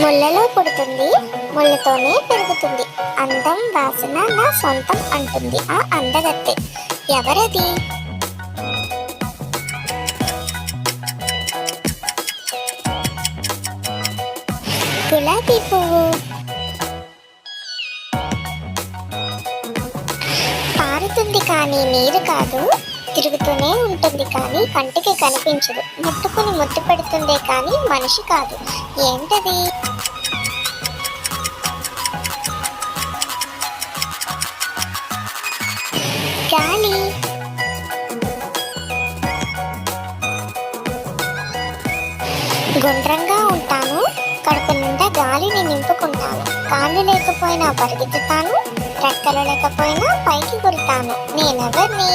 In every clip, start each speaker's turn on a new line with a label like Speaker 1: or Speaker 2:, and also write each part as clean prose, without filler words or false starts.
Speaker 1: ముళ్ళలో పుడుతుంది, ముళ్ళతోనే పెరుగుతుంది. అందం వాసన నా సొంతం అంటుంది ఆ అందగత్తె. ఎవరది? గులాబీ పువ్వు. పారుతుంది కానీ నీరు కాదు, తిరుగుతూనే ఉంటుంది కానీ కంటికి కనిపించదు, ముట్టుకుని ముద్దు పెడుతుందే కానీ మనిషి కాదు. ఏంటది? గాలి. గుండ్రంగా ఉంటాను, కడుపు నిండా గాలిని నింపుకుంటాను. కాళ్ళు లేకపోయినా పరిగెత్తుతాను, రెక్కలు లేకపోయినా పైకి గురుతాను. నేనెవర్ని?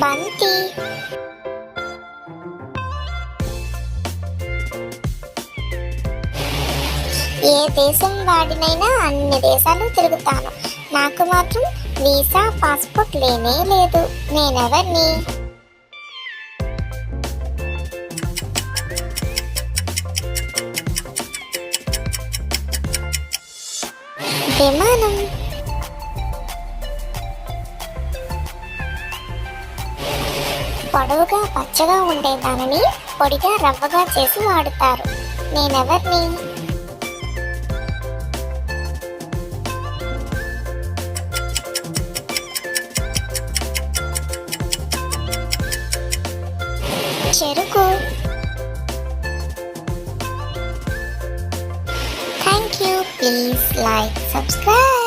Speaker 1: బంతి. ఏ దేశం వాడినైనా అన్ని దేశాలు తిరుగుతాను. నాకు మాత్రం వీసా పాస్పోర్ట్ లేనే లేదు. నేనెవర్ని? విమానం. పొడవుగా పచ్చగా ఉండే దానిని పొడిగా రవ్వగా చేసి వాడుతారు. నేనెవర్ని? చెరుకు. Thank you. Please like, subscribe.